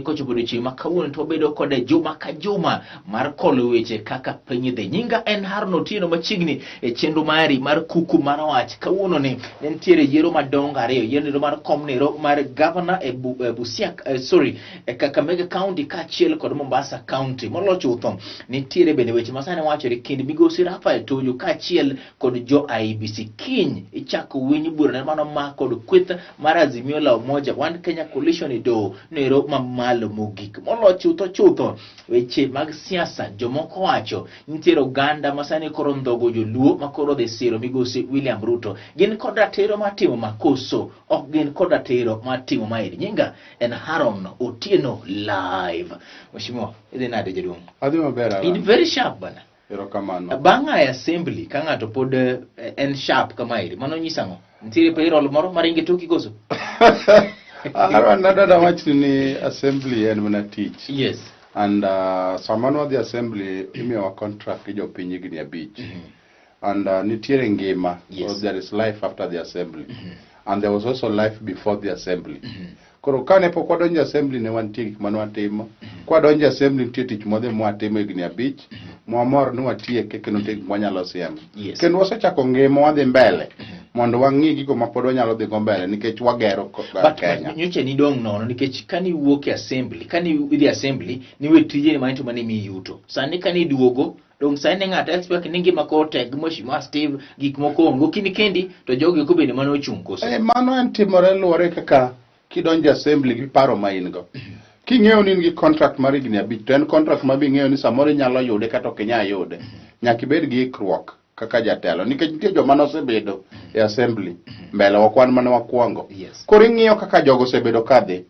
Kochopo chieng' ma kawuono to bedo kode juma ka juma mar kolo weche kaka piny dhi. Nyinga en Harno Otieno machiegni e chenro mari mar Kuku Mar Wach. Kawuono ni nitiere yiero madongo ariyo, yiero mar komnero mar governor e Busia, e Kakamega County kaachiel kod Mombasa County. Molo chutho nitiere bende weche masani wachore kind migosi Rafael Tuju kaachiel kod jo IEBC. Kiny ichako winj bura mano ma kod kweth mar Azimio la Umoja One Kenya Coalition do nero malo mogik. Molo chutho weche mag siasa jomoko wacho nitiere oganda masani koro ndhogo joluo makoro dhi siro migosi William Ruto. Gin kod ratiro matimo makoso, ok gin kod ratiro matimo maeri. Nyinga en Haron Otieno live. Mheshimiwa, idhi nade jaduong'? Adhi maber. In very sharp bana. Erokamano. Bang'a e assembly ka ng'ato pod en sharp kamaeri, mano nyisang'o? Nitiere payroll moro maringe toki koso? Another watch ni assembly and when I teach. Yes. And someone of the assembly imiwa contract ijo piny higni abich. And nitiere ngima. Yes. So there is life after the assembly. And there was also life before the assembly. Koro kane pok wadonjo assembly ne wantie gik mane watimo. Kwadonjo assembly nitie tich modhi mwatimo higni abich. Mwamor ni watieke kendo nitie gik mwanyalo siemo. Yes. Kendo wasechako ngima wadhi mbele. Mondo wang'i gigo ma pod wanyalo dhi go mbele nikech wagero Kenya. But nyocha ni dong' nono nikech kani wuok e assembly, kani idhi assembly niwe tije manito mane mi yuto. Sani kani duogo dong' sani ng'ato expect ni ngima ko tek Mheshimiwa Steve gik moko ongo kini kendi to jogi ko bende mano ochung' koso. Mano en timore luwore kaka kidonjo assembly gi paro ma in go. King'eyo ni in gi contract mar higni abich to en contract ma bing'eyo ni samoro inyalo yude kata ok inyal yude. Nyaka ibed gi ikruok kaka jatelo nikech nitie joma nosebedo e assembly mbele wakwan mane wakwongo. Yes. Koro ing'iyo kaka jogo osebedo kadhi.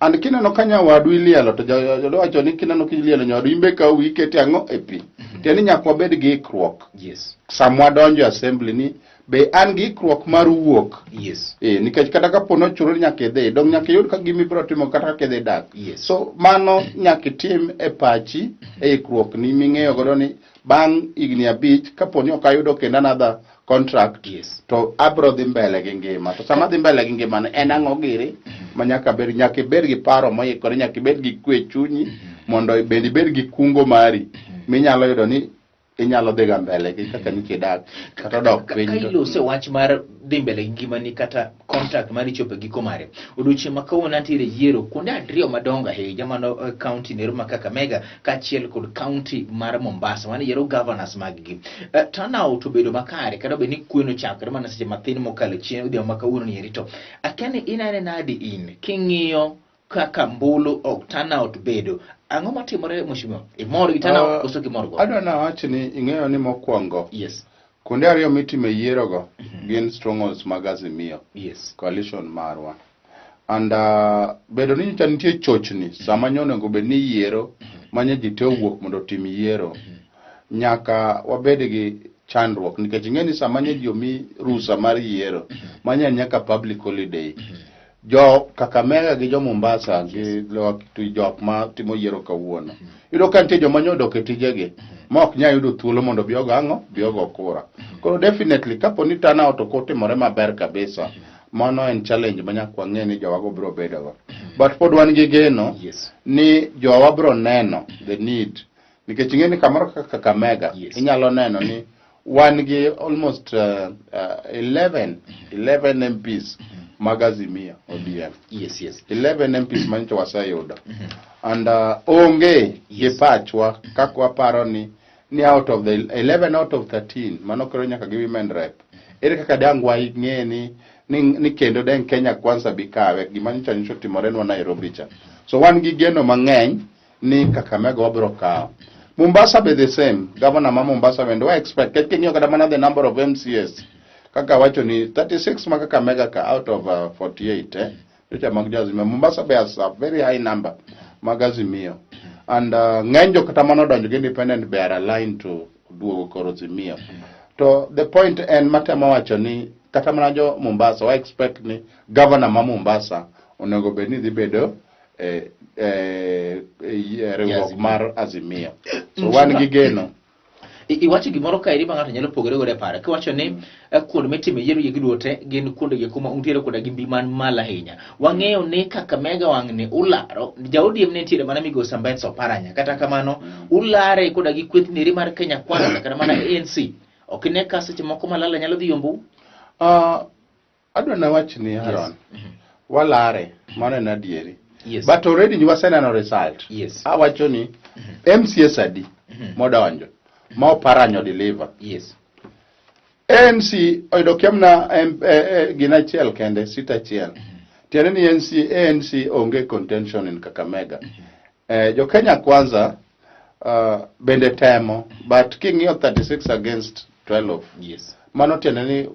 And kineno ka nyawadu ilielo to jowacho ni kineno kilielo nyawadu imbe ka wikete ang'o e pi. Tieni nyaka wabed gi ikruok. Yes. Samwa donjo assembly ni be an gi ikruok mar wuok. Yes. Nikech kata ka pono churo nyaka idhi dong nyaka yud ka gimi biro timo kata ka idhi dak. Yes. So mano nyaka tim e pachi e ikruok ni ming'eyo godo ni bang' higni abich kaponi ok ayudo kendo another contract. Yes. To abro dhi mbele gi ngima. To sama dhi mbele gi ngima en ang'o giri ma nyaka ibed gi paro moikore, nyaka ibed gi kwe chunyi mondo ibed gi kungo mari minyalo yudo ni inyalo dhi ga mbele gi kaka nitie dak kata dok piny. Ka ilose wach mar dhi mbele gi ngima ni kata contract mar ichope giko mare. Odiochieng' ma kawuono nitiere yiero kuonde ariyo madongo ahinya mano county nero ma Kakamega kaachiel kod county mar Mombasa mane yiero governors mag gi. Turnout obedo makare kata obedo ni kweno chakre mana seche mathin mokalo chien odhiambo ma kawuono ni eri to. Akiani inane nadi in king'iyo kaka mbulu ok turnout bedo. Ang'o matimore Mheshimiwa? Imor gi turnout koso kimor go? Adwa nawachi ni ing'eyo ni mokwongo. Yes. Kuonde ariyo mitime yiero go gin strongholds mag Azimio. Yes. Coalition marwa. And bedo ni nitie chochni sama nyonego bed ni yiero manye ji te owuok mondo tim yiero. Nyaka wabed gi chandruok nikech ing'eni sama nye ji omi rusa mar yiero manye nyaka public holiday. Jo Kakamega gi jo Mombasa gi jok ma timo yiero kawuono. Yudo ka nitie joma nyodok e tijegi ma ok nyal yudo thuolo mondo biogo kura. Koro definitely kapo ni turnout ok otimore maber kabisa, mano en challenge ma nyaka wang'e ni jowago biro bedogo. But pod wan gi geno ni jowa biro neno the need. Nikech ing'e ni kamoro kaka Kakamega inyalo neno ni wan gi almost 11 MPs mag Azimio ODM. Yes, yes. 11 MPs mancho waseyudo. And onge gi pachwa kakwa paro ni out of the 11 out of 13 mano kero nyaka gi women rep. Ere kaka dangwa ing'e ni kendo den Kenya kwanza bikawe gima nyicho timore nwa Nairobi cha. So wan gi geno mang'eny ni Kakamega wabiro kawo. Mombasa be the same. Governor ma Mombasa bende wa expect king'iyo kada mana the number of MCS. Kaka wacho ni 36 maka Kakamega ka out of 48 Jocha mag Azimio. Mombasa be has a very high number mag Azimio. And ng'enjo kata mano donjo independent be are aligned to duogo koro Azimio. To the point en matema wacho ni kata mana jo Mombasa wa expect ni governor ma Mombasa onego bed ni dhi bedo riwruok mar Azimio. So wan gi geno. Iwacho gimoro ka iri ma ng'ato nyalo pogore godo e paro. Kiwacho ni kuonde mitime yiero gi duote gin kuonde gi kuma untiere koda gi mbi man malo ahinya. Wang'eyo ni Kakamega wang' ni ularo jaodiem ne nitiere mana Migosi Ambetsa Oparanya. Kata kamano ulare koda gi kwethni iri mar Kenya Kwanza kata mana ANC. Ok ine ka seche moko malala nyalo dhi yombo. Adwa na wach ni Aaron. Walare mano na dieri. Yes. But already you are sending a result. Yes. Awacho ni MCS adi modonjo ma Oparanya deliver. Yes. ANC oyudo kiamna gina chiel kende sita chiel. Tiene ni ANC onge contention in Kakamega. Jo Kenya Kwanza bende temo, but king'io 36 against 12. Yes. Mano tiene ni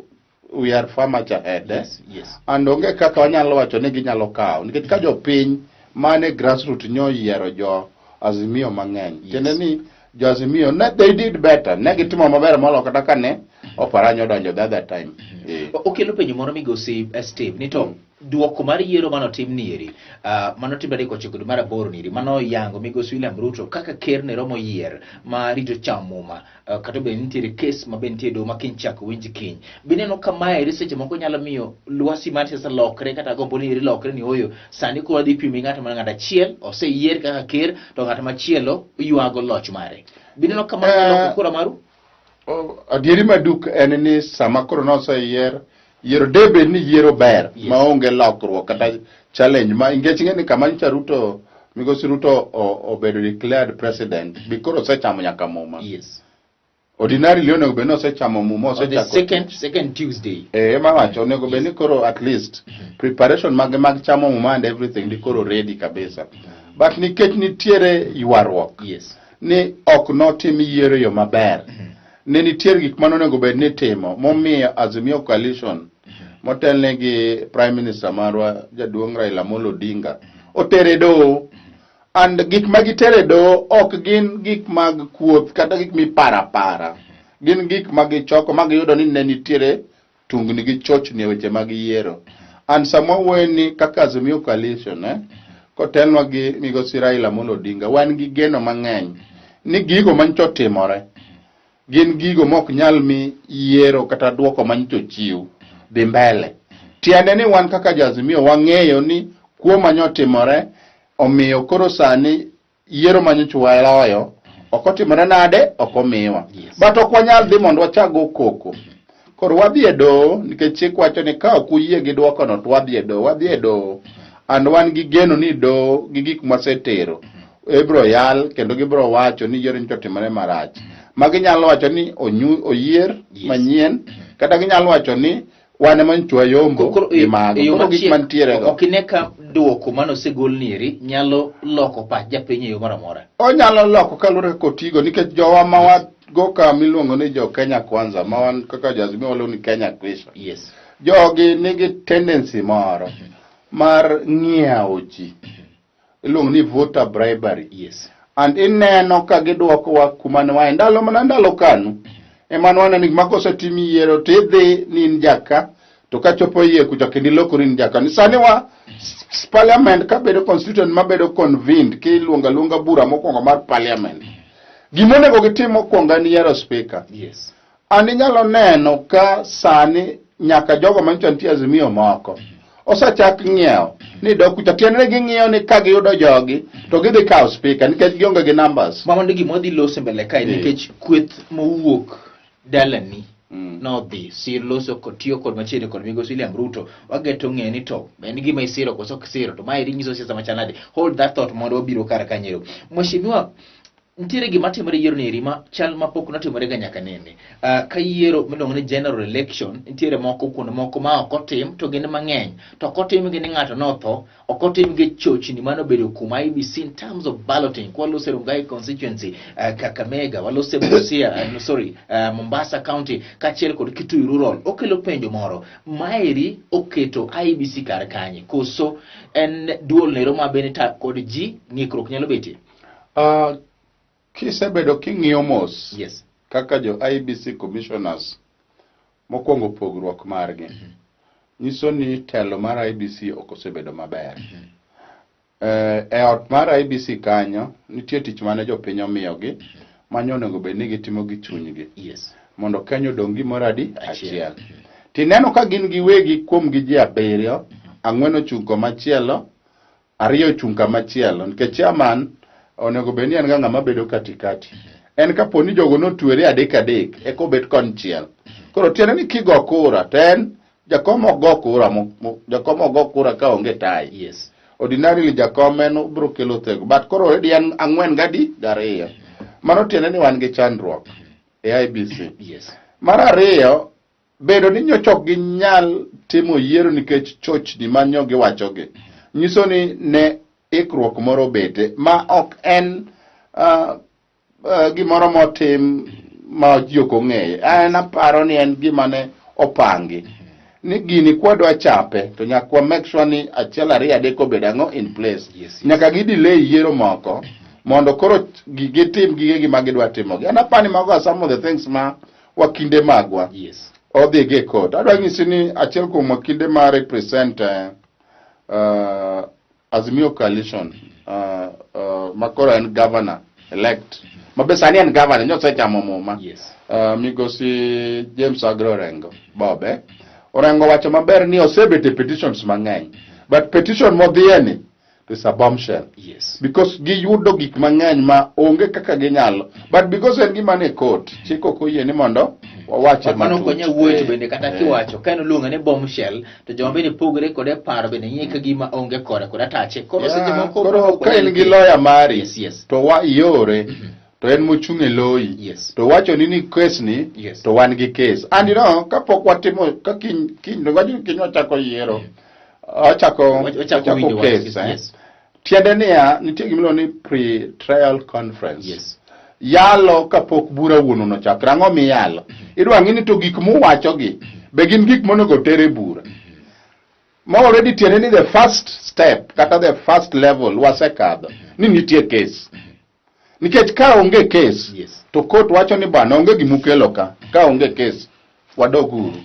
we are far much ahead. Yes. Yes. And onge kaka wanyalo wacho ni ginyalo kawo nikech ka jopiny mane grassroots nyoyiero jo Azimio mang'eny. Yes. Tiende ni jo Azimio they did better. Ne gitimo maber moloyo kata kane Oparanya odonjo the other time. Okelo penjo moro Migosi Steve ni to duoko mar yiero mano tim nieri mano timre ko chiko mar aboro niri mano yango Migosi William Ruto kaka ker ne romo yier ma rito chamuma kata be nitiere case ma be nitie do ma kin chako winji kiny bineno kama eri seche moko nyalo miyo lwasi mar siasa lokre kata gombo ni eri lokre ni oyo sani ko wadhi pimi ng'ato man ng'ata chiel ose yier kaka ker to ng'ato machielo yuago loch mare bineno kama nyalo kura maru. Adieri maduk en ni sama koro noseyier yiero debe ni yiero ber maonge lokruok kata challenge ma ingech ng'eni kama ncha Ruto Migosi Ruto obedo declared president bikoro osechamo nyaka muma. Yes. Ordinary onego bed ni osechamo muma osechako second Tuesday. Mawacho onego bed ni koro at least preparation mag chamo muma and everything di koro ready kabisa. But nikech nitiere ywaruok. Yes. Ni ok notim yiero yo maber. Ne nitiere gik mano onego bed ni timo momiyo Azimio coalition motelne gi Prime Minister marwa jaduong' Raila Amolo Odinga otere do and gik magitere do ok gin gik mag kuoth kata gik mipara gin gik magichoko magiyudo ni ne nitiere tungni gi chochni e weche mag yiero and sama weni kaka Azimio coalition kotelnwa gi Migosi Raila Amolo Odinga wan gi geno mang'eny ni gigo mancho timore gin gigo mok nyal mi yiero kata duoko mancho chiw dhi mbele. Tiende ni wan kaka Azimio wang'eyo ni kuo manyo timore omiyo koro sani yiero manyo waloyo ok otimore nade ok omiwa. Yes. But ok wanyal dhi mondo wachago koko. Koro wadhi e doho nikech chik wacho ni ka ok uyie gi duoko no to wadhi e doho and wan gi geno ni doho gi gik masetero ebro yal kendo gibro wacho ni yiero ncho timore marach. Magi nyalo wacho ni oyier manyien kata ginyalo wacho ni wane manchwa yombo gi mago gik mantiere go. Ok ineka duoko mano segol nieri nyalo loko pach japiny e yo moro amora. Onyalo loko kaluwore kotigo nikech jowa ma go ka miluongo ni jo Kenya Kwanza ma wan kaka Azimio waluongo ni Kenya Kwisha. Yes. Jogi nigi tendency moro mar ng'iewo ji. Iluongo ni voter bribery. Yes. And ineno ka giduoko wa kuma ne wae ndalo kanu emano wana ni makosatimi yiero tidhi nin jaka to kachopo yie kucho kendo ilokori nin jaka ni sani wa parliament ka bedo constituent mabedo convened kiluonga bura mokwongo mar parliament gimonego gitimo mokwongo ni yiero speaker. Yes. Ani nyalo neno ka sani nyaka jogo mancho nitie Azimio moko osachak ng'iewo ni dok kucha tiende ging'iyo ni ka giyudo jogi to gidhi kawo speaker nikech gionge gi numbers. Mama ndigi modhi loso mbele kae nikech kweth mowuok dalani nodhi sir loso kotiyo kod machiegni kod Migosi William Ruto wageto ng'e ni to en gima isiro koso kisiro to mae rinyiso siasa machanade. Hold that thought mondo wabiro kar kanyero. Mheshimiwa nitiere gima timore yiero ni rima chal mapok notimore ga nyaka nene. Ka yiero miluongo ni general election nitiere moko kuonde moko ma ok otim to gin mang'eny to ok otim gi ni ng'ato notho ok otim gi chochni mano bedo kuma IBC in terms of balloting kwa lose Rongai constituency Kakamega walose Busia Mombasa county kachiel kod Kitui rural okelo penjo moro maeri oketo IBC kar kanye koso en duol nero ma benita kod ji ng'ikruok nyalo betie. Kisebedo king'iyo mos. Yes. Kaka jo IBC commissioners mokwongo pogruok margi. Nyiso ni telo mar IBC ok osebedo maber. E ot mar IBC kanyo nitie tich mane jopiny omiyogi manyo onego bed ni gitimo gi chunygi. Yes. Mondo Kenya odong gimoro adi achiel. Tineno ka gin giwegi kuom gi ji 7, 4 ochung' komachielo, 2 ochung' kamachielo, nikech chairman onego bed ni en ga ng'ama bedo katikati. En kapo ni jogo notwere adek eko bet konchiel. Koro tiende ni kigo kura to en jakom ok go kura ka onge tai. Yes. Ordinarily jakom en obro kelo thego, but koro already en 4 gadi 2. Mano tiende ni wan gi chandruok e IBC. Yes. Mar 2, bedo ni nyochok gi nyal timo yiero nikech chochni manyo giwachogi. Nyiso ni ne ikruok moro bete ma ok en gimoro motim ma ji ok ong'eyo. En aparo ni en gima ne opangi. Ni gini kwadwa chape to nyaka make sure ni 1, 2, 3 obed ang'o in place. Yes. Nyaka gidelay yiero moko mondo koro gitim gige ma gidwa timogi. An apani mago some of the things ma wakinde magwa. Yes. Odhi ge court. Adwa nyisi ni achiel kuom wakinde ma represent Azimio Coalition makoro en governor elect. Mabe sani en governor nyosechamo muma. Yes. Migosi James Agro Rengo Bobe Orengo wacho maber ni osebete petitions mang'eny, but petition modhieni is a bombshell. Yes. Because giyudo gik mang'eny ma onge kaka ginyalo, but because en gima ne court chiko koyie ni mondo wawache matut. Mano konya wuoyo bende kata kiwacho ka en luonga ne bombshell to joma bende pogre kode paro bende nyika gima onge kode tache. Koro seche moko koro ka en gi lawyer mari. Yes, yes. To wa yore to en mochung' e loyi. Yes. To wacho ni case ni. Yes. To wan gi case. And you know kapok watimo ka kiny wachako yiero. Wachako case. Yes. Tiende niya nitie gimiluongo ni pre-trial conference. Yes. Yalo kapok bura wuono nochakre. Ang'o miyalo? Idwa ng'i ni to gik muwachogi be gin gik monego tere bura. Ma already tiende ni the first step kata the first level wasekadho ni nitie case. Nikech ka onge case, yes, to court wacho ni bana onge gimukelo ka onge case wadoguru.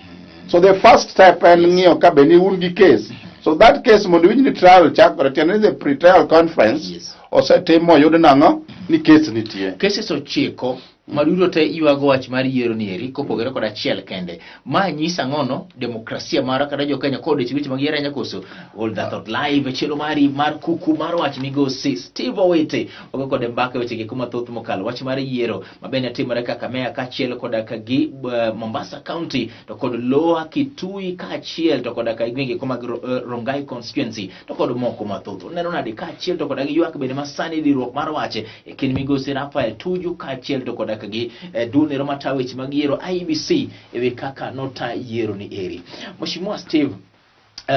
So the first step en ng'iyo ka be ni un gi case. So that case mondo winj ni trial chakore tiende the pre-trial conference. Yes. Osetimo yud nang'o ni case nitie. Cases ochiko maduto te yuago wach mar yiero ni eri kopogore kod achiel kende. Ma nyisa ng'ono demokrasia mara kata jo Kenya kod weche mag yiero nyakoso. All that out live chelo mari mar kuku mar wach migosi Steve Owete ogo kod mbaka weche gik mathoth mokalo wach mar yiero mabende timore kaka meya ka achiel kod ka gi Mombasa County to kod Loa Kitui ka achiel to kod ka gwenge kuma Rongai constituency to kod moko mathoth. Neno nade ka achiel to kod gi yuak bende masani diruok mar wache e kin migosi Rafael Tuju ka achiel to kod kagi dunero matawechi mag yiero IBC ewe kaka nota yiero ni eri. Mheshimiwa Steve,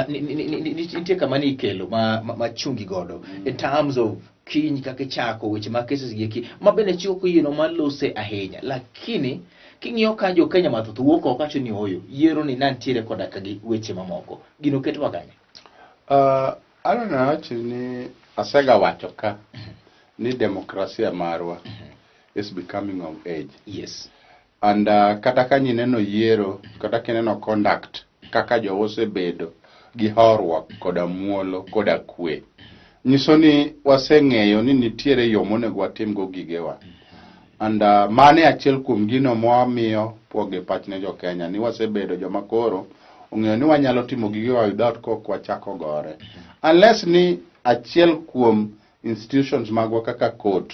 nitie kama ni ikelo machungi godo in terms of kiny kaka chako weche mag cases gieki mabende chiwo kuyieno malose ahinya, lakini king'iyo ka jo Kenya mathoth wuok okacho ni oyo yiero ni nantiere koda kagi weche mamoko gino keto waganya. I don't know ni asega wacho ka ni demokrasia marwa is becoming of age. Yes. And kata ka nyineno yiero, kata kineno conduct, kaka jo osebedo gi horruok koda muolo koda kwe. Nyiso ni waseng'eyo ni nitiere yo monego watimgo gigewa. And mane achiel kuom gino mwamiyo poge pach ne jo Kenya ni wasebedo joma koro ong'eyo ni wanyalo timo gigewa without kok wachako gore. Unless ni achiel kuom institutions magwa kaka court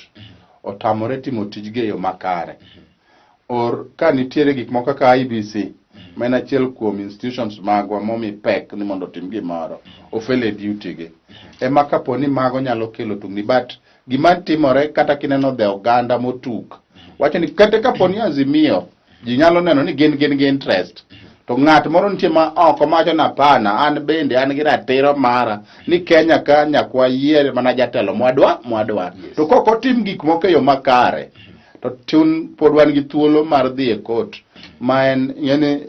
otamore timo tijge yo makare. Or ka nitiere gik moko kaka IBC, men achiel kuom institutions magwa momi pek ni mondo tim gimoro, ofele duty ge. Ema kapo ni mago nyalo kelo tungni, but gima timore kata kineno the oganda motuk. Wacho ni kata kapo ni Azimio, ji nyalo neno ni gin interest. To ng'at moro nitie ma oko macho na pana, an bende an gi ratiro mara ni Kenya ka nyakwa yiere mana jatelo mwadwa. Yes. To koko tim gik moko yo makare. To tun pod wan gi thuolo mar dhi e court. Ma en yani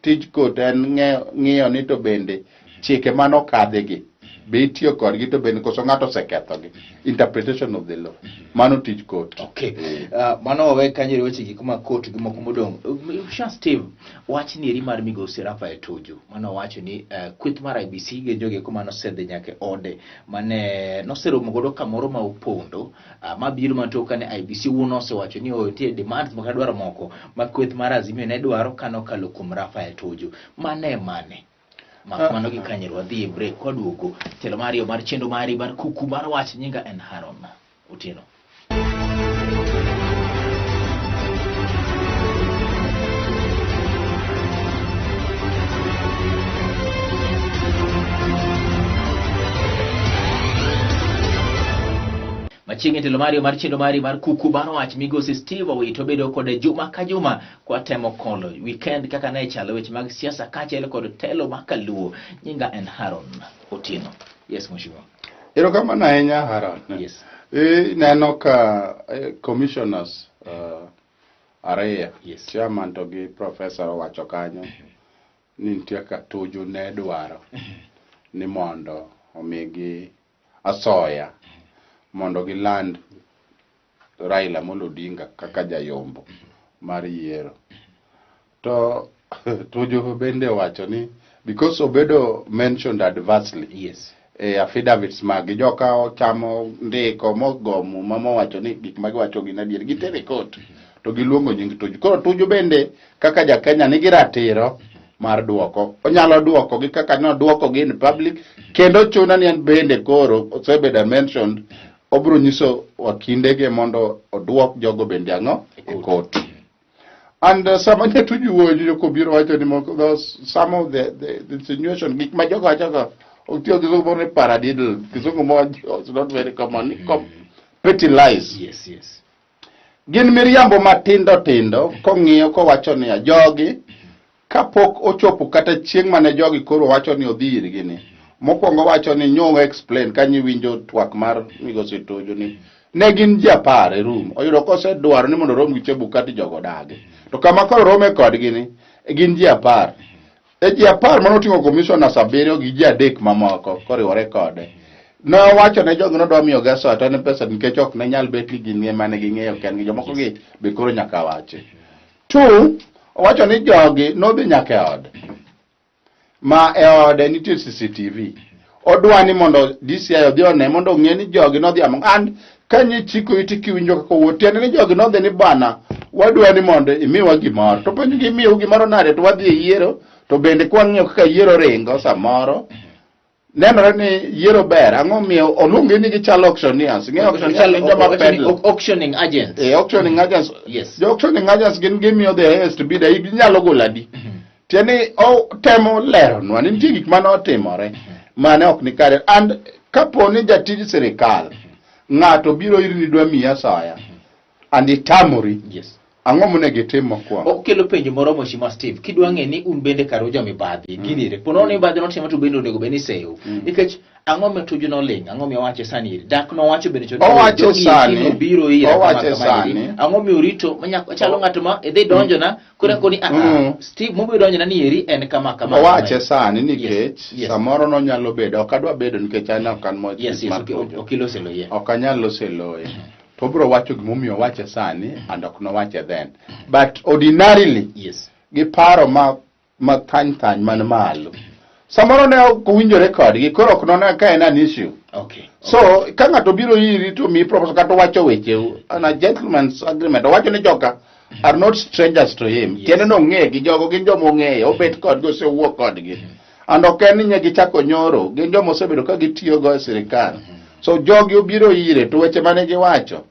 tij court en ng'iyo ni to bende chike mano kadhigi be itiyo kodgi to ben koso ng'ato osekethogi. Interpretation of the law. Mano tij court. Okay. Mano wawe kanyo weche gik ma court gi moko modong'. Sha Steve, wach ni eri mar migosi Raphael Tuju. Mano wacho ni kweth mar IBC gi joge kuma nosedhi nyaka ode mane noseromo godo kamoro ma opondo mabiro matoka ne IBC wuno osewacho ni otie demands maka dwaro moko ma kweth mar Azimio ne dwaro kano kalo kuom Raphael Tuju. Mane mano gi kanyo wadhi e break kwaduogo telo mario mar chenro mari mar Kuku Mar Wach nyinga en Haron Otieno. Machiegni telo mario mar chenro mari mar Kuku Mar Wach migosi Steve Owito bedo kod juma ka juma kwa temo kolo weekend kaka ne chalo weche mag siasa kaachiel kod telo makaluo. Nyinga en Haron Otieno. Yes, Mheshimiwa. Erokamano ahinya Haron. Yes. Neno ka commissioners ariyo, yes, chairman to gi professor owacho kanyo ni nitie ka Tuju ne dwaro ni mondo omigi asoya mondo giland Raila Amolo Odinga kaka jayombo mar yiero. To Tuju bende wacho ni because obedo mentioned adversely, yes, affidavits magi joka ochamo ndiko mogomo mama wacho ni gik magi wacho gin adier gitere court to giluongo nying Tuju. Koro Tuju bende kaka ja Kenya nigi ratiro mar duoko. Onyalo duoko gi kaka no duoko gi in public kendo chuna ni en bende koro osebedo mentioned obro nyiso wakindege mondo oduok jogo bende ang'o e court. And samanya Tuju wuoyo kobiro wacho ni some of the insinuation gik ma jogo wacho otiyo gi zungu ne paradiddle kizungu mo it's not very common petty lies. Yes, yes. Gin miriambo matindo tindo kong'iyo kowacho ni jogi kapok ochopo kata chieng' mane jogi koro wacho ni odhi irgi ni. Mokwongo wacho ni nyong explain kanyi winjo twak mar migosi Tuju ni ne gin ji 10 e room. Oyudo kose dwaro ni mondo rom gi Chebukati jogo dagi. To kama koro rome kodgi ni gin ji 10. E ji 10 manoting'o commissioners 7 gi ji 3 mamoko koriwore kode. No wacho ne jogo nodwa miyo gaso atane pesa nikech ok ne nyal bet ni gin mane ging'eyo ken gi jomoko gi be koro nyaka wache. 2 wacho ni jogi nodhi nyaka e ode. Ma e ode nitie CCTV. Odwa ni mondo DCI odhi one mondo ong'e ni jogi nodhi among and kanyi chiko iti kiwinjo kako wotiene ni jogi nodhi ni bana wadwa ni mondo imiwa gimoro. To penjo gi imiwa gimoro nade to wadhi e yiero to bende kwang'iyo kaka yiero ringo samoro. Nenore ni yiero ber ang'o miyo oluongi ni gichalo auctioneers. Ng'e auctioning agents. Auctioning agents. Yes. Jo auctioning agents gin gimiyo the highest bidder ginyalo golo adi. Tieni temo lero nwa ni nitie gik mane otimore mane ok ni kare. And kapo ni jatij sirikal ng'ato biro iri ni dwa miya asoya and itamori. Yes. Ang'o monego itim mokwongo? Okelo penjo moro Mheshimiwa Steve, kidwa ng'e ni un bende karo jo mibadhi ginire. Pono ni mibadhi notimo to bende onego beni seyo. Nikech ang'o me Tuju no ling, ang'o me wache sani iri. Dak no wacho bende chodo. Owache sani. Biro ira owache sani. Ang'o me urito manyako chalo ng'ato ma idhi donjo na kura koni Steve mobo donjo na ni iri en kama. Owache sani nikech samoro no nyalo bedo ok adwa bedo nikech ana ok an mo. Yes, okilo selo ye. Ok anyalo selo ye. To bro wacho gimomiyo wache sani and ok no wache then. But ordinarily, yes, gi paro ma thany man malo. Samoro ne ok winjore kodgi koro ok nona ka en an issue. Okay. So ka ng'ato biro iri to mi proposal kata wacho weche a gentleman's agreement wacho ni joka are not strangers to him. Tiende no ng'e gi jogo gin jomo ng'eyo obet kodgi osewuok kodgi. And ok en ni gichako nyoro gin jomo osebedo ka gitiyo go e sirikal. So jogi obiro ire to weche mane giwacho.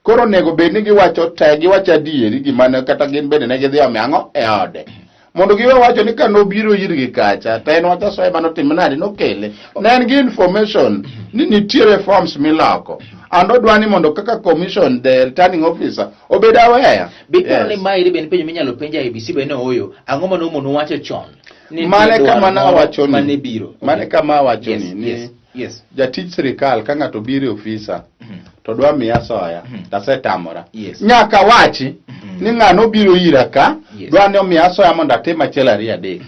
Koro nego bed ni giwacho te giwacho adieri gimane kata gin bende ne gidhi omiang'o e ode. Mondo giwe wacho ni ka nobiro irgi kacha to en wacho soe manotim nade nokele. Ne en gi information ni nitiere forms miloko. And odwa ni mondo kaka commission the returning officer obed aware. Bikoro ni mairi ben penjo minyalo penja ABC bene oyo ang'o mano mono wacho chon. Mane kama na wacho ni mane biro. Mane kama wacho ni yes. Jatij sirikal ka ng'ato biro ofisa to dwa miya soya tasetamora. Yes. Nyaka wachi ni ng'ano biro ira ka dwa ni omiya soya mondo atim achiel ariyo adek.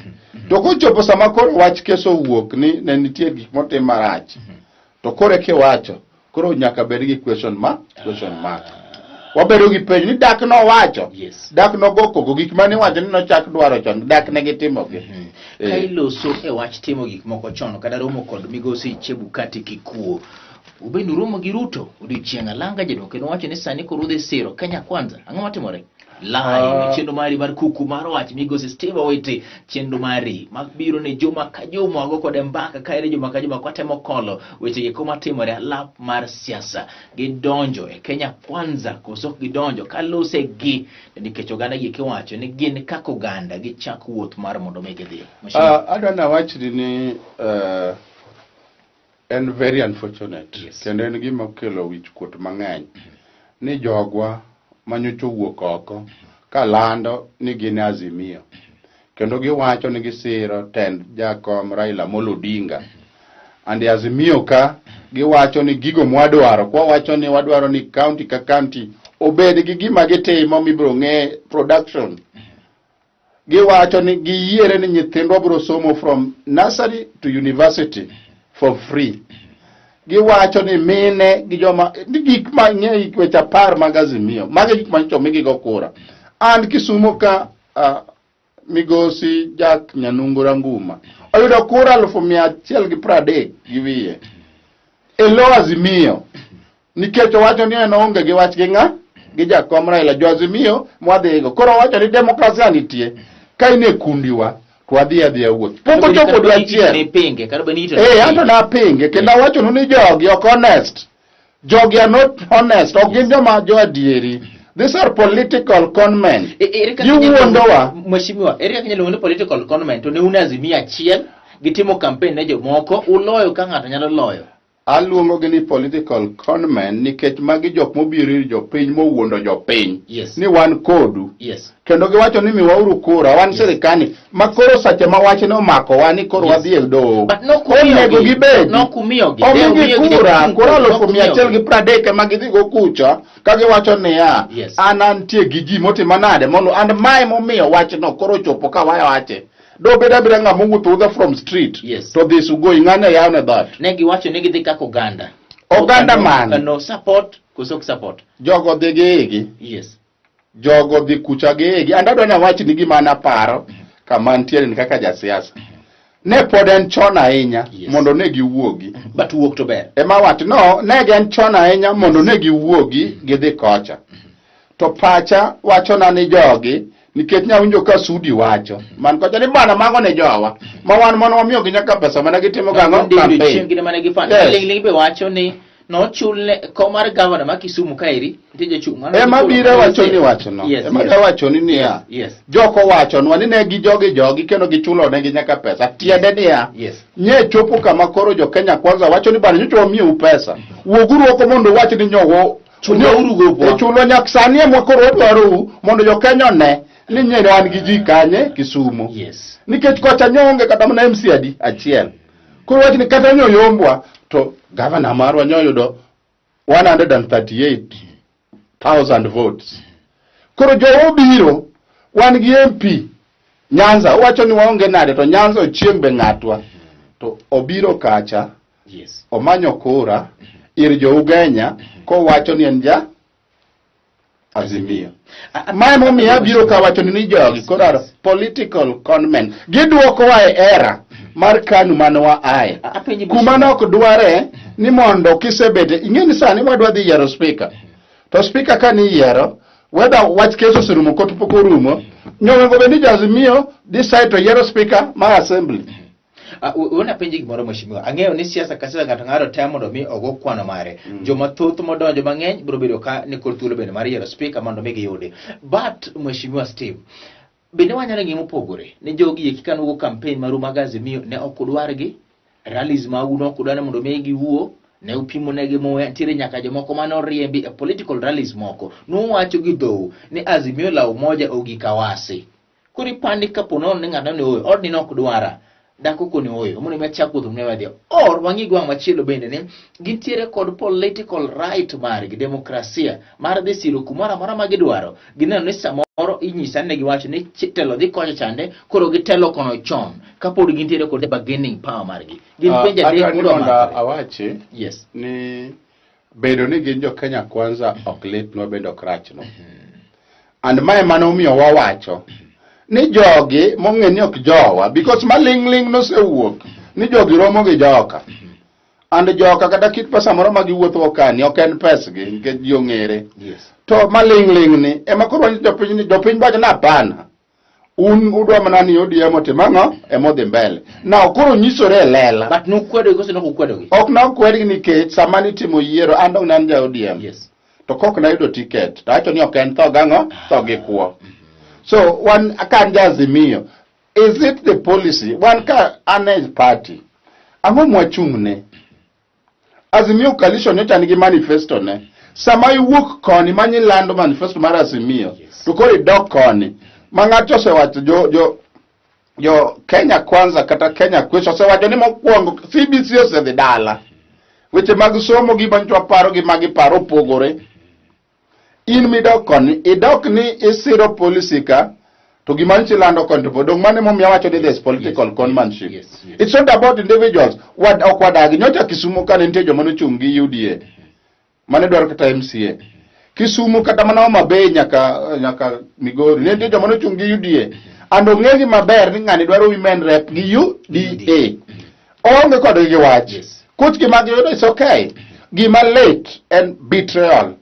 To kochopo sama koro wach keso wuok ni ne nitie gik motim marach. To kore kiwacho, koro nyaka bed gi question mark. Wabedo gi penjo ni dak no wacho. Dak no goko gik mane wacho ni nochak dwaro chon, dak ne gitimo gi. Ka iloso e wach timo gik moko chon kada romo kod migosi Chebukati Kikuo. Ubedo romo gi Ruto, chieng alanga jeno kendo wacho ni sani koro dhi siro Kenya kwanza. Ang'o matimore? Live chenro mari mar Kuku Mar Wach migosi Steve Owiti chenro mari mag biro ne juma ka juma go kod mbaka kaire juma ka juma kwatemo kolo weche gi kuma timore alap mar siasa gidonjo e Kenya kwanza koso gidonjo kalose gi nikech oganda gi kiwacho ni gin kako oganda gi chak wuoth mar mondo mege dhi. Adwana wach ni and very unfortunate. Kendo en gima kelo wich kuot mang'eny ni jogwa manyocho wuok oko kalando ni gin Azimio kendo giwacho ni gisiro tend jakom Raila Amolo Odinga andi Azimio ka giwacho ni gigo mwadwaro kwa wacho ni wadwaro ni county ka county obed gi gima gitimo mibro ng'e production. Giwacho ni giyiere ni nyithindwa bro somo from nursery to university for free. Giwacho ni mine gi joma gik ma ng'e weche apar mag Azimio mage gik mancho go kura and Kisumo ka migosi Jak Nyanungura Nguma oyudo kura 130 gi wiye elo Azimio nikech wacho ni onge gi wach gi ng'a gi jakom Raila jo Azimio mwadhigo koro wacho ni demokrasia nitie ka ine kundiwa twadhi wuoth poko chopo dwa chieng pinge kado benito ando na pinge kendo wacho ni jogi ok honest. Jogi are not honest. Ok gin joma jo adieri. These are political conmen. Giwuondowa mheshimiwa ere kaka nyalo political conmen to ne una Azimio achiel gitimo campaign ne jomoko uloyo ka ng'ato nyalo loyo. Aluongo gi ni political conmen nikech magi jok mobiro jopiny mowuondo jopiny ni wan kodu. Kendo giwacho ni miwauru kura wan sirikani makoro sache ma wach no mako wani koro wadhi e doho. Onego gibed nokumiyogi kura 130 ma gidhigo kucha ka giwacho ni an antie gi ji motimo nade mondo and mae momiyo wach no koro chopo ka wache. Do beda ng'ama wuotho from street to this go ing'ane yawne that. Ne giwacho ni gidhi kako oganda. Oganda man. No support kusok support. Jogo dhi gigi. Jogo dhi kucha gigi. Andadwa na wach ni gima naparo kama ntiere ni kaka jasiasa. Ne pod en chon ahinya mondo ne giwuogi. But wuok to ber. Ema wach no ne gen chon ahinya mondo ne giwuogi gidhi kocha. To pacha wacho na ni jogi nikech nyawinjo ka Sudi wacho man kocha ni bana mago ne jowa ma wan mono wamiyo gi nyaka pesa mana gitimo gang'o campaign gine mane gifanya ling be wacho ni no chulne komar governor ma Kisumu kairi tije chung ema biro wacho ni wacho no ema da wacho ni niya joko wacho no ni ne gi jogi kendo gichulo ne gi nyaka pesa tiende niya nye chopo kama koro jo Kenya kwanza wacho ni bana nyocho wamiyo pesa wuoguru oko mondo wach ni nyogo chulo nyak sani e mwakoro dwaro mondo jo Kenya ne ni nyene wan gi ji kanye Kisumu. Nikech kocha nyonge kata mana MC achiel. Koro wach ni kata nyoyombwa to governor marwa nyoyudo 138,000 votes. Koro jo obiro wan gi MP Nyanza wacho ni waonge nade to Nyanza ochieng be ng'atwa to obiro kacha omanyo kura ir jo Ugenya ko wacho ni en ja Azimio. Mae momiya biro ka wacho ni jogi koro political conmen giduoko wa era mar KANU manwa aye kuma nok dware ni mondo kisebede ing'eni sani wadwa dhi yiero speaker to speaker ka ni yiero whether wach keso sirumo koto poko rumo nyongo be ni Azimio decide to yiero speaker ma assembly. Una penji gimoro mheshimiwa ang'eyo ni siasa kasira ng'ato ng'aro temo mondo mi ogo kwano mare joma thoth modonjo mang'eny biro bedo ka ni kod thuolo bende mar yiero speaker mondo mi giyude but mheshimiwa Steve bende wanyalo ng'imo pogore ne jogi kika nugo campaign maru mag Azimio ne okudwar gi rallies ma uno okudwar mondo mi giwuo ne upimo negi moya tire nyaka jomoko mano riembi e political rallies moko nuwacho gi dhow ni Azimio la umoja ogikawasi kuri pandi kapono ni ng'ano ne oyo od ni nokudwara dako koni oyo mune machako dhumne wadhi or wangi gwa machielo bende ne gintiere kod political right mar gi demokrasia mar dhi siro kumara mara magidwaro gineno ni samoro moro inyisa ne giwacho ni telo dhi konyo chande koro gitelo kono chon kapod gintiere kod bargaining power margi gin penja de awache yes ni bedo ni gin jo Kenya kwanza ok lit no bedo krachno and mae mano miyo wawacho ni jogi mong'e ni ok jowa because maling' no sewuok ni jogi romo gi joka and joka kata kit pesa moro ma giwuotho kani ok en pesgi nikech ji ong'ere to maling' ni ema koro jopiny bacho na pana un udwa mana ni ODM otimang'o emodhi mbele na koro nyisore lela but nokwedo gi kose nokwedogi ok nokwedgi nikech sama nitimo yiero an dong nan ja ODM to kok nayudo ticket to acho ni ok en tho gang'o tho gi kuo so wan kan jazimio is it the policy wan ka ane party ang'o mwachung'ne Azimio coalition nyocha nigi manifesto ne sama iwuok koni manyilando manifesto mar Azimio to koro idok koni mang'ato osewacho jo Kenya kwanza kata Kenya kwecho osewacho ni mokwongo CBC osedhi dala weche mag somo gi banchwa paro gi magi paro pogore in midok koni idok ni isiro policy ka to gimanchilando koni to dong mane momiya wacho ni this political conmanship it's not about individuals ok wadagi nyocha Kisumu ka nitie joma nochung' gi UDA mane dwaro kata MCA Kisumu kata mana Homabay nyaka Migori nitie joma nochung' gi UDA and ong'egi maber ni ng'ani dwaro women rep gi UDA onge kod gi wach kuch gima giyudo is okay gima late and betrayal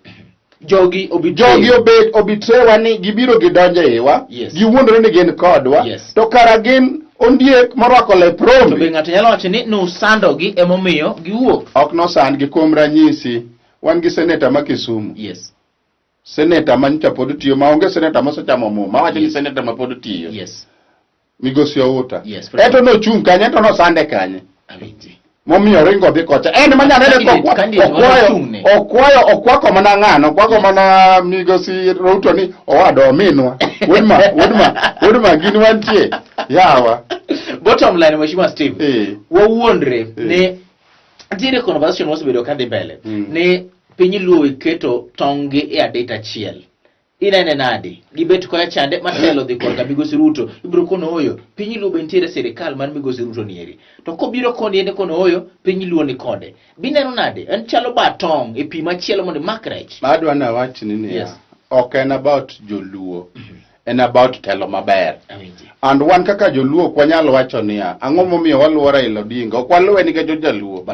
jogi obitrewa ni gibiro gidonje iwa giwuondore ni gin kodwa to kara gin ondiek morwako lep rombe to be ng'ato nyalo wacho ni nusandogi emomiyo giwuok ok nosand gi kuom ranyisi wan gi seneta ma Kisumu seneta mancha pod tiyo maonge seneta mosechamo muma wacho ni seneta ma pod tiyo Migosi Outa eto nochung' kanye to nosande kanye momiyo ringo dhi kocha en manyanene okwako mana ng'ano okwako mana Migosi Outa ni owado minwa wodma gini wantie yawa bottom line Mheshimiwa Steve wawuondre ne ntiere conversation mosebedo kadhi mbele ne piny Luo keto tong'gi e adet achiel inene nade gibet koya chande matelo dhi korka Migosi Ruto ibiro kono oyo piny Luo ntiere sirikal mar Migosi Ruto nieri to kobiro koni ene kono oyo piny Luo ni kode bineno nade en chalo batong e pi machielo mondo mak rech adwa na wach ni ok en about joluo en about telo maber and wan kaka joluo kwa nyalo wacho niya ang'o momiyo waluwo Raila Odinga ok waluwe nikech jaluo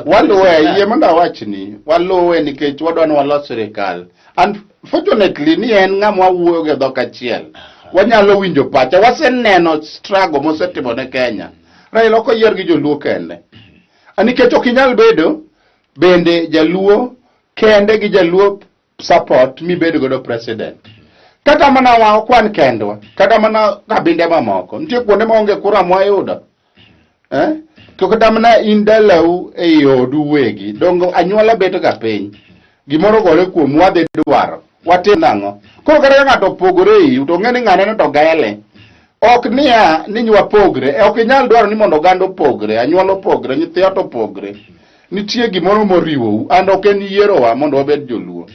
waluwe yie mondo awachni waluwe nikech wadwa ni walos sirikal and fortunately ni en ng'ama wuoyo gi dhok achiel wanyalo winjo pacha waseneno struggle mosetimo ne Kenya Raila ok oyier gi joluo kende nikech ok inyal bedo bende jaluo kende gi jaluo support mi bedo godo president kata mana wa kwan kendwa kata mana kabinde mamoko nitie kuonde maonge kura mwayudo to kata mana indalau e yodu wegi dongo anyuola beto ka piny gimoro gore kuom wadhi dwaro watin nang'o koro kata ng'ato pogore iu to ng'eni ng'ane to gele ok niya ni nywa pogre ok inyal dwaro ni mondo oganda opogre anyuola opogre nyithiot opogre nitie gimoro moriwou and ok en yierowa mondo wabed joluo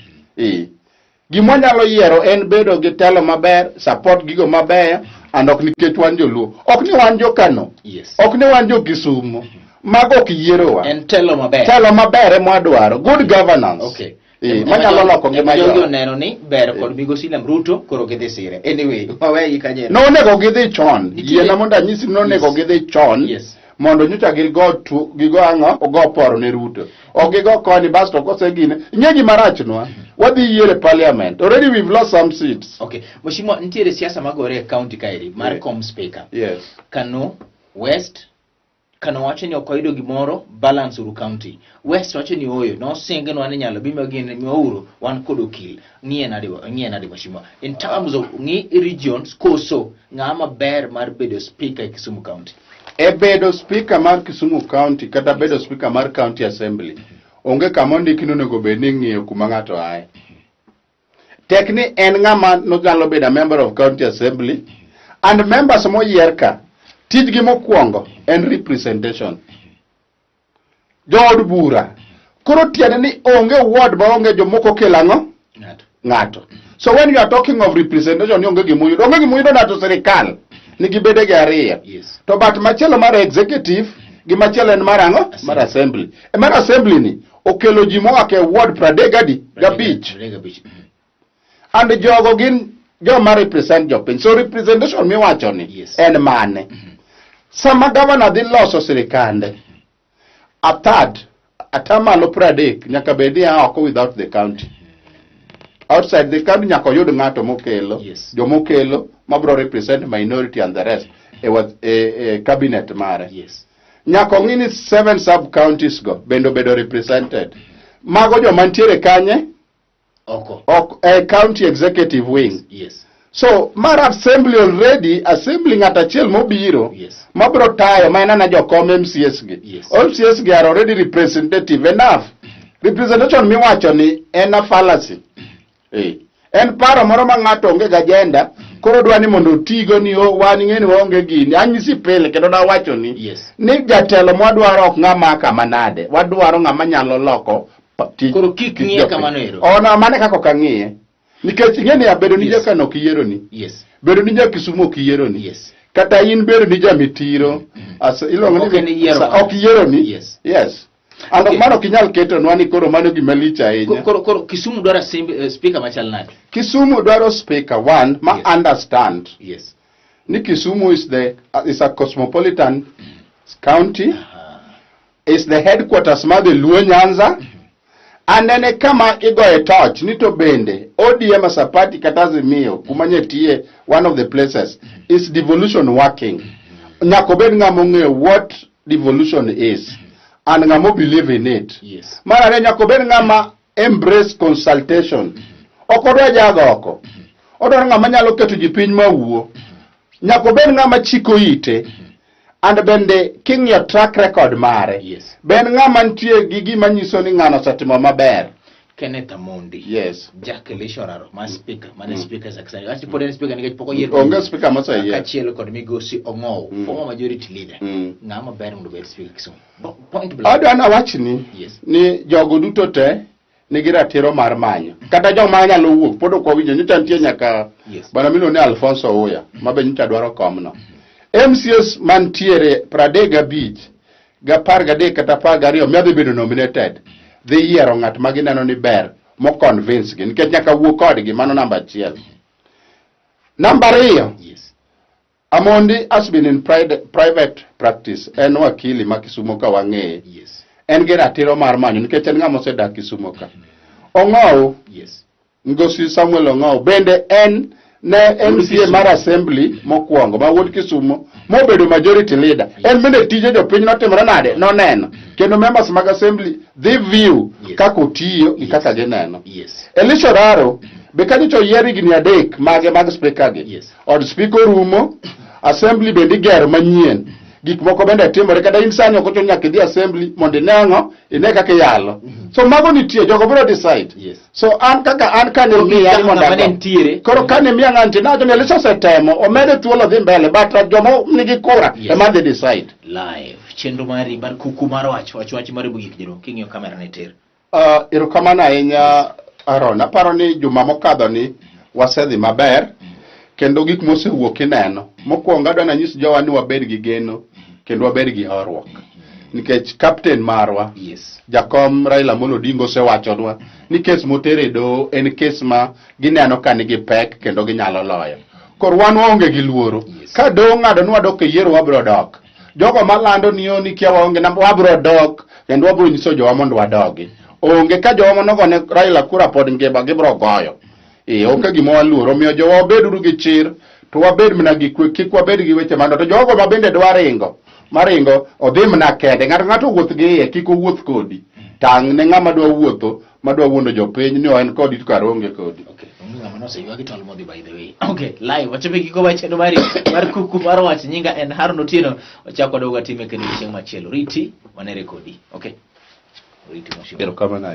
gima nyalo yiero en bedo gi telo maber support gigo maber and ok nikech wan joluo ok ni wan jo Kano ok ni wan jo Kisumu mago ok yierowa en telo maber emwadwaro good governance manyalo loko ngima jogi oneno ni ber kod Migosi Ruto koro gidhi sire anyway wawegi kanye nonego gidhi chon yiena mondo anyisi nonego gidhi chon mondo nyocha gigo ang'o ogo poro ne Ruto ok gigo koni basto kosegine nyegi marachnwa wadhi yiere parliament already we've lost some seats Mheshimiwa ntiere siasa magore e county kairi mar com speaker Kano West Kano wacho ni okoyudo gimoro balance uru county West wacho ni oyo no singe no anyalo bimo gine miwauro wan kod okil ng'iye nade Mheshimiwa in terms of regions koso ng'ama ber mar bedo speaker e Kisumu county bedo speaker mar Kisumu county kata bedo speaker mar county assembly onge kama ondiki nonego bed ni ng'iyo kuma ng'ato aye tekni en ng'ama nyalo bedo a member of county assembly and members moyier ka tijgi mokwongo en representation jood bura koro tiende ni onge ward ma onge jomoko kelang'o ng'ato So when you are talking of representation, onge gimuyudo na to serikal nigi bede gi ariyo. Yes. To but machielo mar executive gi machielo en mar ang'o? Mar assembly. E mar assembly ni okelo ji moa ke ward 30 gabich. And jogo gin joma represent jopiny. So representation miwacho ni en mane? Sama governor dhi loso sirikande, a third, atamalo 30 nyaka bedi oko without the county. Outside the county nyaka yud ng'ato mokelo, jomokelo mabro represent minority and the rest e cabinet mare. Nyaka ng'ini 7 sub counties go bendo bedo represented. Mago joma ntiere kanye county executive wing. So mar assembly already assembly ng'ata achiel mobiro mabro tayo maena na jokom MCS gi. MCS gi are already representative enough. Representation miwacho ni en a fallacy. En paro moro ma ng'ato onge ga agenda koro dwani mondo otigo ni wan ng'eni waonge gini. Anyisi pile kendo na wacho ni ni jatelo mwadwaro ok ng'ama kama nade. Wadwaro ng'ama nyalo loko koro kik ng'iye kamano ero. Ona mane kako kang'iye. Nikech ing'eni abedo ni jakano kiyiero ni. Bedo ni jakisumo kiyiero ni. Kata in bedo ni jamitiro. Ilongo ni ok yiero ni. Yes. Ando mano kinyal keto nwani koro mano gimalicha ahinya. Koro Kisumu dwaro speaker machal nade? Kisumu dwaro speaker one ma understand. Ni Kisumu is a cosmopolitan county. Is the headquarters ma the Luo Nyanza. And then kama igo a touch nito bende ODM as a party katazimio kumanye tie one of the places is devolution working. Nyakobed ngamonge what devolution is and ngamo believe in it. Mara nyakobed ngama embrace consultation. Okodwa jagoko. Odoro ngama nyalo keto ji piny mawuo. Nyakobed ngama chiko ite. And bende king your track record mare. Ben ngama ntie gigi manyiso ni ngano satimo maber. Kenneth Amondi. Jack Elishoraro, ma speaker, ma speaker zakisani. Achi poden speaker nige poko yeru. Onge speaker masa ye. Kachielo kod migosi Ongow, former majority leader. Ngama ber mundu ber speaker Kisumu. Point blank. Adwana wachni ni jogo duto te nigi ratiro mar manyo. Kata joma nyalo wuok podo kwa winjo nyita ntie nyaka bana milone Alfonso Oya, mabe nyita dwaro komno. MCS mantiere 35 gapar gadek kata 12 medhi bedo nominated. The yiero ng'at ma gineno ni ber mo convince gi nikech nyaka wuo kodgi mano namba 1. Namba 2. Amondi has been in private practice. En wakili ma Kisumo ka wang'eye. En gi ratiro mar manyo nikech en ng'ama osedak Kisumo ka. Ongow. Ngosi Samuel Ongow bende en ne MCA mar assembly mokwongo ma wuod Kisumo mobedo majority leader. En bende tije jopiny notimore nade noneno kendo members mag assembly they view kako tiyo gi kaka gineno. Elishoraro be kanyo yieri gini adek mag speaker gi. Od speaker rumo assembly bende gero manyien. Gik moko bende timore kada insanyo ko nyaka di assembly mondo nengo ine kaka yalo. So mago nitie jogo biro decide. So an kane mi yani mondo koro kane mi ng'anti na to ne liso setemo o mede thuolo dhi mbele but jomo nigi kura ema they decide. Live chenro mari mar Kuku Mar Wach wach mari bugik jiro king'io kamera ne ter. Erokamano ahinya Aaron, aparo ni juma mokadho ni wasedhi maber kendo gik mosewuok ineno. Mokwongo adwa nyis jowa ni wabed gi geno kendo wabed gi horuok. Nikech captain marwa Jakom Raila Amolo Odinga osewachonwa ni kes motere do en kes ma gineno ka nigi pek kendo ginyalo loyo. Kor wan waonge gi luoro. Ka do ng'ado nwa dok e yiero wabro dok. Jogo malando niyo ni kia waonge na wabro dok kendo wabro nyiso jowa mondo wadogi. Onge ka jowa monogone Raila kura pod ngeba gibro goyo. Onge gima waluoro miyo jowa wabeduru gi chir to wabed mna gi kwe kik wabed gi weche mando to jogo ma bende dwa maringo odhi mna kende ng'ato wuoth gi iye kik owuoth kodi. Tang' ne ng'ama dwa wuotho madwa wuondo jopiny ni en kodi to kar onge kodi. Ng'ama no seyo gi tol modi by the way. Live wachope giko wachendo mari mar Kuku Mar Wach nyinga en Haron Otieno ochako doga time kendo chieng' machielo. Riti wane rekodi. Riti mosho. Erokamano.